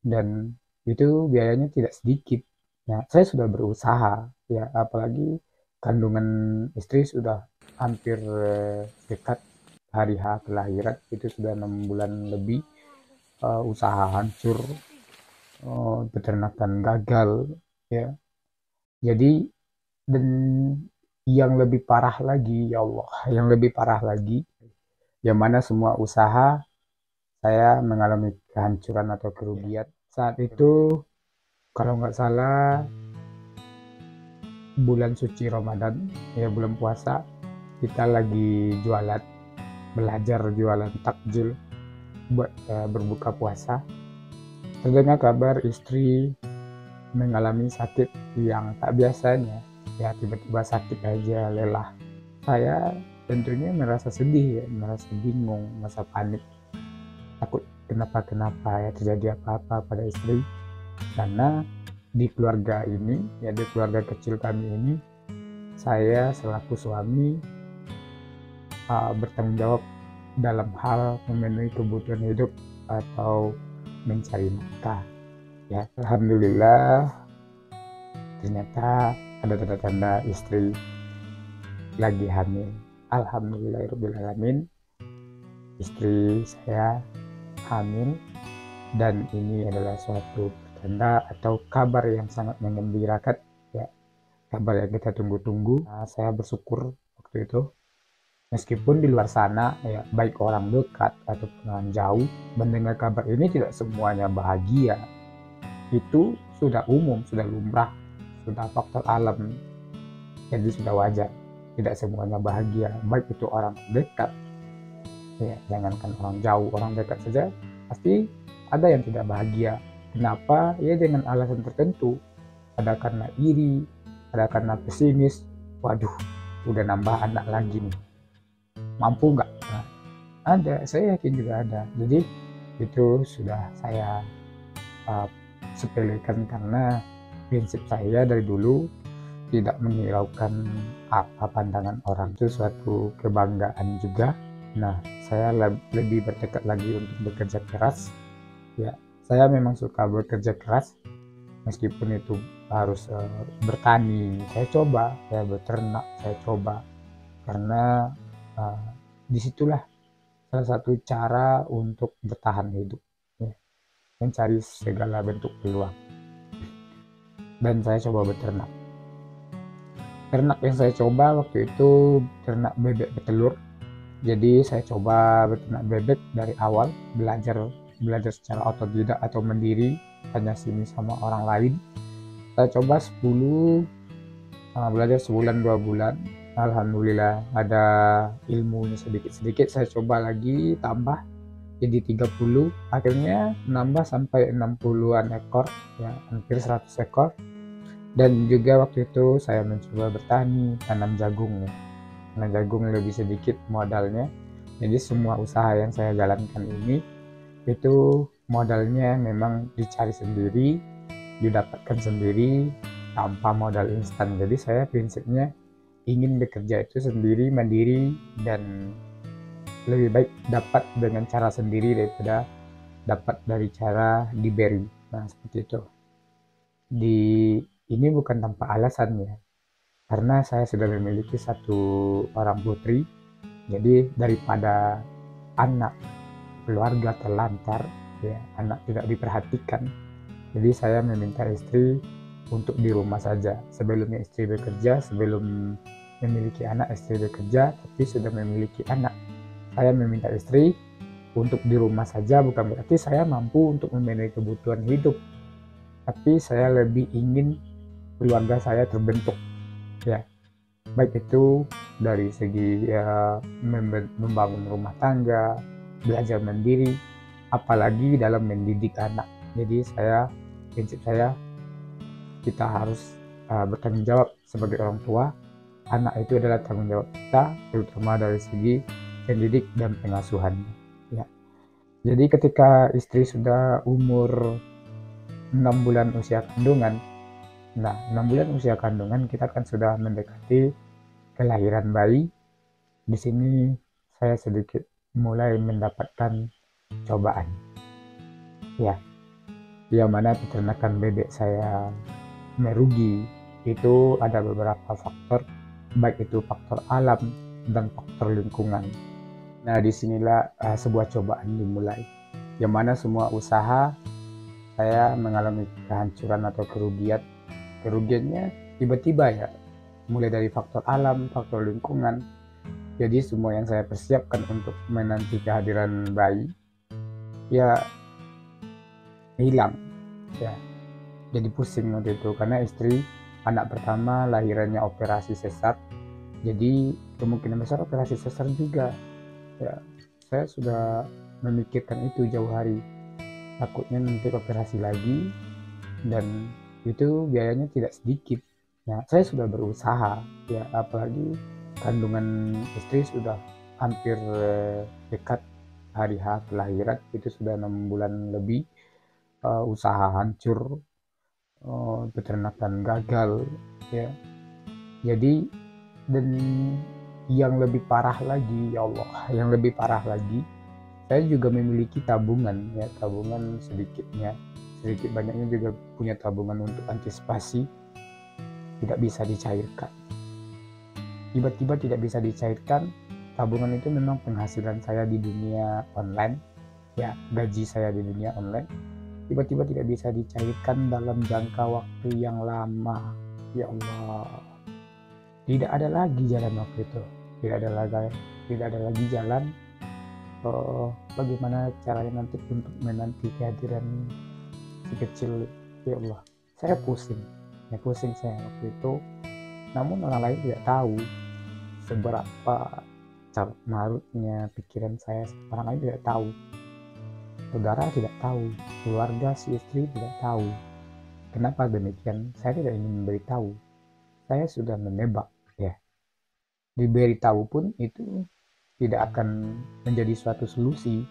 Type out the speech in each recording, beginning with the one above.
dan itu biayanya tidak sedikit. Nah, saya sudah berusaha, ya, apalagi kandungan istri sudah hampir dekat hari H kelahiran, itu sudah 6 bulan lebih, usaha hancur, peternakan gagal, ya. Jadi, dan yang lebih parah lagi, ya Allah, yang lebih parah lagi, yang mana semua usaha saya mengalami kehancuran atau kerugian. Saat itu, kalau nggak salah, bulan suci Ramadan, ya bulan puasa, kita lagi jualan, belajar jualan takjil buat berbuka puasa. Terdengar kabar istri mengalami sakit yang tak biasanya, ya tiba-tiba sakit aja, lelah. Saya tentunya merasa sedih, ya, merasa bingung, merasa panik, takut kenapa-kenapa ya terjadi apa-apa pada istri. Karena di keluarga ini, ya di keluarga kecil kami ini, saya selaku suami bertanggung jawab dalam hal memenuhi kebutuhan hidup atau mencari nafkah. Ya, alhamdulillah ternyata ada tanda-tanda istri lagi hamil. Alhamdulillahirobbilalamin, istri saya hamil, dan ini adalah suatu tanda atau kabar yang sangat menggembirakan, ya, kabar yang kita tunggu-tunggu. Nah, saya bersyukur waktu itu, meskipun di luar sana, ya, baik orang dekat ataupun orang jauh mendengar kabar ini tidak semuanya bahagia. Itu sudah umum, sudah lumrah, sudah faktor alam, jadi sudah wajar. Tidak semuanya bahagia, baik itu orang dekat, ya, jangankan orang jauh, orang dekat saja pasti ada yang tidak bahagia. Kenapa? Ya dengan alasan tertentu. Ada karena iri, ada karena pesimis. Waduh, udah nambah anak lagi nih, mampu nggak? Nah, ada, saya yakin juga ada. Jadi itu sudah saya uh, sepelekan, karena prinsip saya dari dulu tidak menghiraukan apa pandangan orang, itu suatu kebanggaan juga. Nah, saya lebih bertekad lagi untuk bekerja keras. Ya, saya memang suka bekerja keras, meskipun itu harus bertani, saya coba, saya beternak, saya coba, karena uh, disitulah salah satu cara untuk bertahan hidup, ya, mencari segala bentuk peluang. Dan saya coba beternak. Ternak yang saya coba waktu itu ternak bebek petelur. Jadi saya coba beternak bebek dari awal, belajar belajar secara otodidak atau mandiri, tanya sini sama orang lain. Saya coba 10, belajar sebulan 2 bulan. Alhamdulillah ada ilmunya sedikit-sedikit. Saya coba lagi tambah jadi 30, akhirnya nambah sampai 60-an ekor, ya hampir 100 ekor. Dan juga waktu itu saya mencoba bertani, tanam jagung, ya. Tanam jagung lebih sedikit modalnya. Jadi semua usaha yang saya jalankan ini itu modalnya memang dicari sendiri, didapatkan sendiri, tanpa modal instan. Jadi saya prinsipnya ingin bekerja itu sendiri, mandiri, dan lebih baik dapat dengan cara sendiri daripada dapat dari cara diberi. Nah, seperti itu. Di ini bukan tanpa alasan, ya, karena saya sudah memiliki satu orang putri. Jadi daripada anak keluarga terlantar, ya, anak tidak diperhatikan, jadi saya meminta istri untuk di rumah saja. Sebelumnya istri bekerja, sebelum memiliki anak istri bekerja, tapi sudah memiliki anak, saya meminta istri untuk di rumah saja. Bukan berarti saya mampu untuk memenuhi kebutuhan hidup, tapi saya lebih ingin keluarga saya terbentuk, ya, baik itu dari segi ya, membangun rumah tangga, belajar mandiri, apalagi dalam mendidik anak. Jadi prinsip saya, kita harus bertanggung jawab sebagai orang tua. Anak itu adalah tanggung jawab kita, terutama dari segi pendidik dan pengasuhan, ya. Jadi ketika istri sudah umur 6 bulan usia kandungan, nah 6 bulan usia kandungan kita kan sudah mendekati kelahiran bayi. Di sini saya sedikit mulai mendapatkan cobaan, ya. yang mana peternakan bebek saya merugi. Itu ada beberapa faktor, baik itu faktor alam dan faktor lingkungan. Nah, disinilah sebuah cobaan dimulai, yang mana semua usaha saya mengalami kehancuran atau kerugian. Kerugiannya tiba-tiba ya, mulai dari faktor alam, faktor lingkungan. Jadi semua yang saya persiapkan untuk menanti kehadiran bayi ya hilang ya. Jadi pusing waktu itu karena istri anak pertama lahirannya operasi sesar, jadi kemungkinan besar operasi sesar juga ya. Saya sudah memikirkan itu jauh hari, takutnya nanti operasi lagi dan itu biayanya tidak sedikit. Nah, saya sudah berusaha ya, apalagi kandungan istri sudah hampir dekat hari H kelahiran, itu sudah 6 bulan lebih. Usaha hancur, peternakan gagal ya. Jadi dan yang lebih parah lagi, ya Allah, yang lebih parah lagi, saya juga memiliki tabungan ya, tabungan sedikit banyaknya juga punya tabungan untuk antisipasi tidak bisa dicairkan. Tiba-tiba tidak bisa dicairkan. Tabungan itu memang penghasilan saya di dunia online ya, gaji saya di dunia online, tiba-tiba tidak bisa dicairkan dalam jangka waktu yang lama. Ya Allah, tidak ada lagi jalan waktu itu, tidak ada lagi jalan. Bagaimana caranya nanti untuk menanti kehadiran si kecil. Ya Allah, saya pusing saya waktu itu. Namun orang lain tidak tahu seberapa marutnya pikiran saya. Orang lain tidak tahu, saudara tidak tahu, keluarga si istri tidak tahu. Kenapa demikian? Saya tidak ingin memberitahu. Saya sudah menebak ya. Diberitahu pun itu tidak akan menjadi suatu solusi,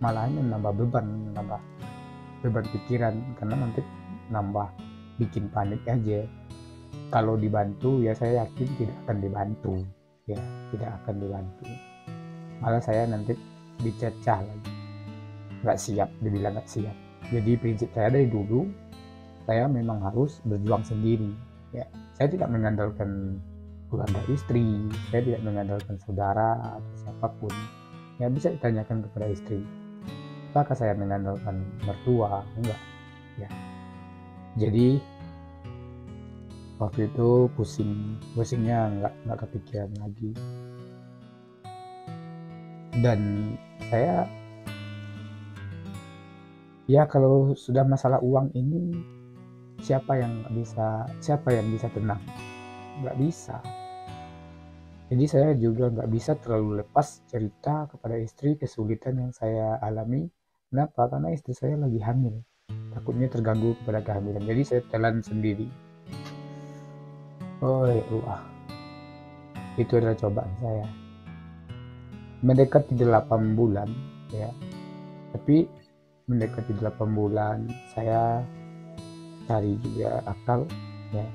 malah menambah beban pikiran, karena nanti nambah bikin panik aja. Kalau dibantu ya saya yakin tidak akan dibantu ya, tidak akan dibantu, malah saya nanti dicecah lagi, nggak siap, dibilang nggak siap. Jadi prinsip saya dari dulu, saya memang harus berjuang sendiri ya. Saya tidak mengandalkan keluarga istri, saya tidak mengandalkan saudara atau siapapun. Ya bisa ditanyakan kepada istri, apakah saya mengandalkan mertua? Enggak ya. Jadi waktu itu pusingnya nggak kepikiran lagi. Dan saya ya, kalau sudah masalah uang ini, siapa yang bisa tenang? Nggak bisa. Jadi saya juga nggak bisa terlalu lepas cerita kepada istri kesulitan yang saya alami. Kenapa? Karena istri saya lagi hamil, takutnya terganggu kepada kehamilan, jadi saya telan sendiri. Oh ya Allah, itu adalah cobaan saya mendekati 8 bulan ya. Tapi mendekati 8 bulan saya cari juga akal ya.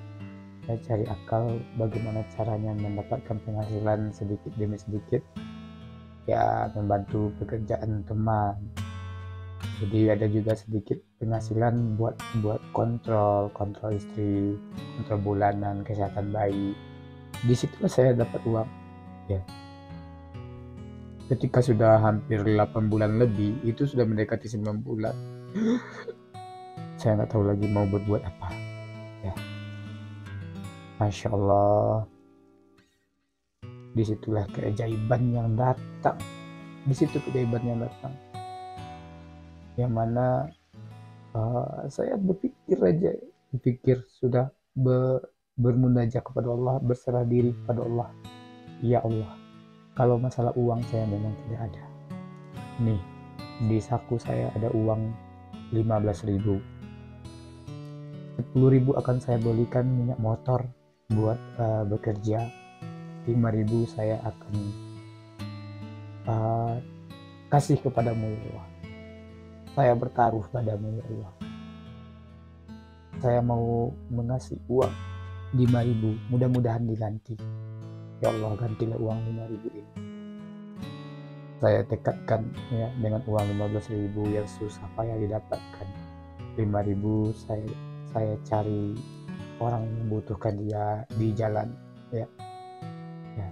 Saya cari akal bagaimana caranya mendapatkan penghasilan sedikit demi sedikit ya, membantu pekerjaan teman. Jadi ada juga sedikit penghasilan buat kontrol istri, kontrol bulanan, kesehatan bayi. Di situ saya dapat uang ya. Ketika sudah hampir 8 bulan lebih, itu sudah mendekati 9 bulan, saya nggak tahu lagi mau berbuat apa ya. Masya Allah, disitulah keajaiban yang datang. Yang mana saya berpikir sudah bermunajat kepada Allah, berserah diri kepada Allah. Ya Allah, kalau masalah uang saya memang tidak ada. Nih, di saku saya ada uang 15.000. 10.000 akan saya belikan minyak motor buat bekerja. 5.000 saya akan kasih kepadamu ya Allah. Saya bertaruh padamu ya Allah. Saya mau mengasih uang 5.000, mudah-mudahan diganti. Ya Allah, gantilah uang 5.000 ini. Saya tekadkan ya, dengan uang 15.000 yang susah payah didapatkan, 5.000 saya cari orang yang membutuhkan dia di jalan, ya. Ya,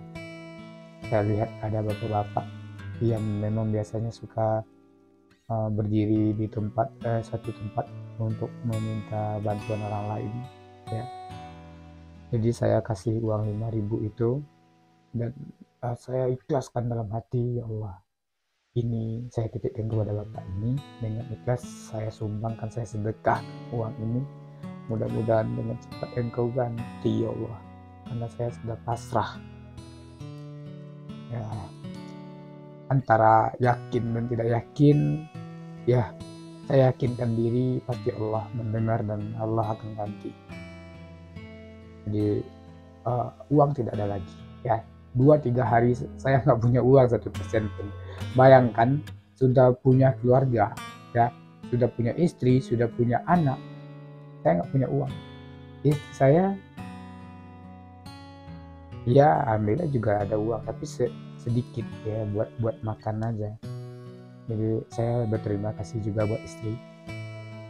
saya lihat ada bapak-bapak yang memang biasanya suka berdiri di satu tempat untuk meminta bantuan orang lain, ya. Jadi saya kasih uang 5.000 itu, dan saya ikhlaskan dalam hati, ya Allah, ini saya titipkan kepada bapak ini, dengan ikhlas saya sumbangkan, saya sedekah uang ini, mudah-mudahan dengan cepat engkau ganti, ya Allah, karena saya sudah pasrah, ya. Antara yakin dan tidak yakin, ya saya yakinkan diri pasti Allah mendengar dan Allah akan ganti. Jadi uang tidak ada lagi, ya. 2-3 hari saya nggak punya uang 1% pun. Bayangkan, sudah punya keluarga, ya, sudah punya istri, sudah punya anak, saya nggak punya uang. Istri saya, ya alhamdulillah juga ada uang, tapi sedikit, ya, buat makan aja. Jadi saya berterima kasih juga buat istri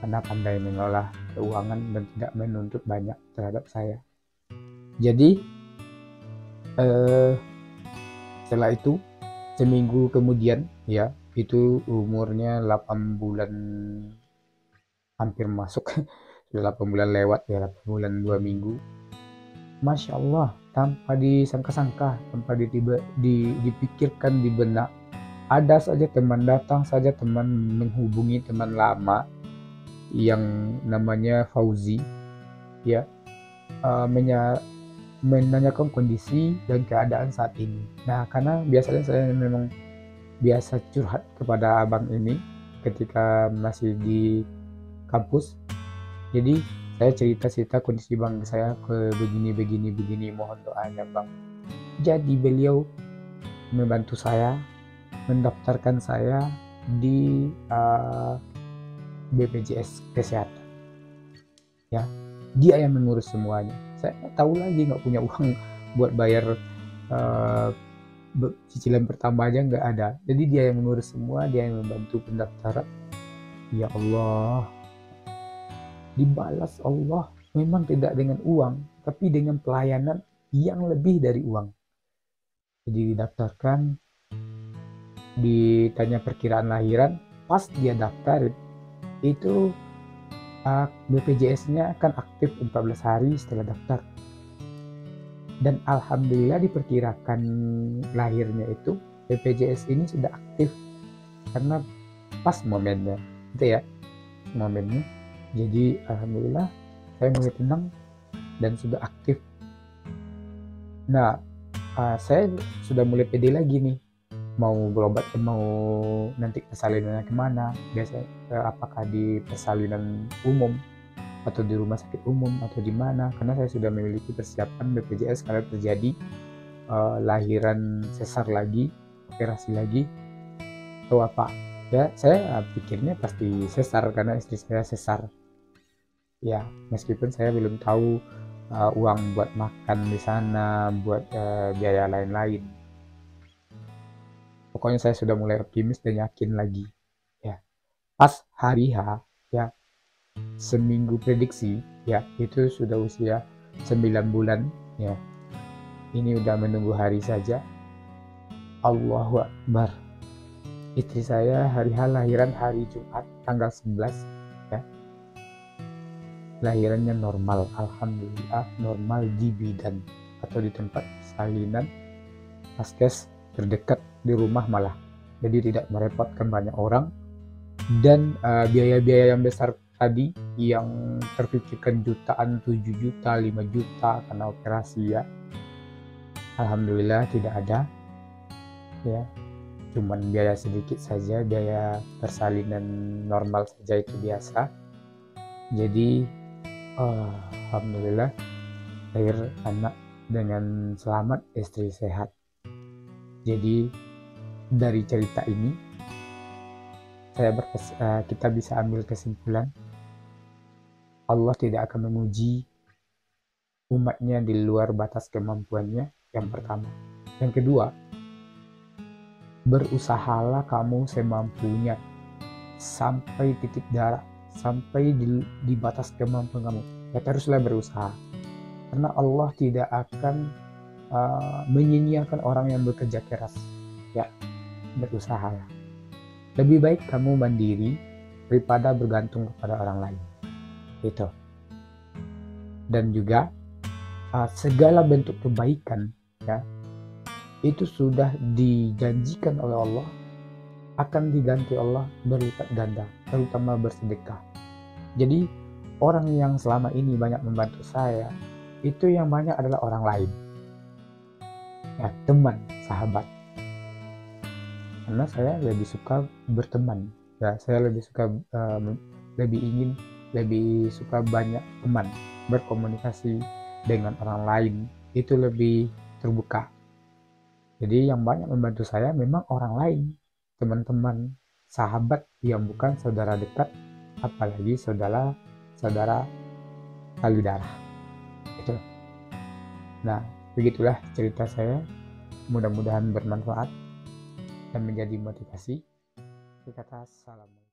karena pandai mengolah keuangan dan tidak menuntut banyak terhadap saya. Jadi setelah itu seminggu kemudian, ya, itu umurnya 8 bulan hampir masuk sudah 8 bulan lewat, ya, 8 bulan 2 minggu. Masya Allah, tanpa disangka-sangka, tanpa dipikirkan di benak, ada saja teman datang saja, teman menghubungi teman lama yang namanya Fauzi, ya, menanyakan kondisi dan keadaan saat ini. Nah, karena biasanya saya memang biasa curhat kepada abang ini ketika masih di kampus. Jadi saya cerita kondisi bang saya ke begini, mohon doanya bang. Jadi beliau membantu saya, mendaftarkan saya di BPJS Kesehatan, ya. Dia yang mengurus semuanya. Saya nggak tahu lagi, nggak punya uang buat bayar cicilan pertama aja nggak ada. Jadi dia yang mengurus semua, dia yang membantu pendaftaran. Ya Allah, dibalas Allah memang tidak dengan uang, tapi dengan pelayanan yang lebih dari uang. Jadi didaftarkan, ditanya perkiraan lahiran, pas dia daftar itu BPJS-nya akan aktif 14 hari setelah daftar. Dan alhamdulillah diperkirakan lahirnya itu BPJS ini sudah aktif karena pas momennya, gitu ya, momennya. Jadi alhamdulillah saya mulai tenang dan sudah aktif. Nah, saya sudah mulai pede lagi nih, mau berobat, mau nanti persalinannya kemana, biasanya apakah di persalinan umum atau di rumah sakit umum atau di mana, karena saya sudah memiliki persiapan BPJS kalau terjadi lahiran sesar lagi, operasi lagi atau apa, ya. Saya pikirnya pasti sesar karena istri saya sesar, ya, meskipun saya belum tahu uang buat makan di sana, buat biaya lain-lain. Pokoknya saya sudah mulai optimis dan yakin lagi, ya. Pas hari H, ya, seminggu prediksi, ya, itu sudah usia 9 bulan, ya. Ini udah menunggu hari saja. Allahu Akbar. Istri saya hari H lahiran hari Jumat tanggal 11, ya. Lahirannya normal, alhamdulillah, normal di bidan atau di tempat salinan paskes terdekat di rumah malah. Jadi tidak merepotkan banyak orang, dan biaya-biaya yang besar tadi yang terpikirkan jutaan, 7 juta, 5 juta karena operasi, ya, alhamdulillah tidak ada, ya. Cuman biaya sedikit saja, biaya persalinan normal saja itu biasa. Jadi alhamdulillah lahir anak dengan selamat, istri sehat. Jadi dari cerita ini kita bisa ambil kesimpulan Allah tidak akan menguji umatnya di luar batas kemampuannya, yang pertama. Yang kedua, berusahalah kamu semampunya sampai titik darah, sampai di batas kemampuan kamu. Ya teruslah berusaha, karena Allah tidak akan menyia-nyiakan orang yang bekerja keras. Ya, berusaha. Lebih baik kamu mandiri daripada bergantung kepada orang lain. Gitu. Dan juga segala bentuk kebaikan, ya, itu sudah dijanjikan oleh Allah akan diganti Allah berlipat ganda, terutama bersedekah. Jadi orang yang selama ini banyak membantu saya, itu yang banyak adalah orang lain, ya, teman, sahabat. Karena saya lebih suka berteman, ya, saya lebih suka lebih suka banyak teman, berkomunikasi dengan orang lain itu lebih terbuka. Jadi yang banyak membantu saya memang orang lain, teman-teman, sahabat yang bukan saudara dekat, apalagi saudara tali darah. Itu. Nah, begitulah cerita saya. Mudah-mudahan bermanfaat dan menjadi motivasi. Kata salam.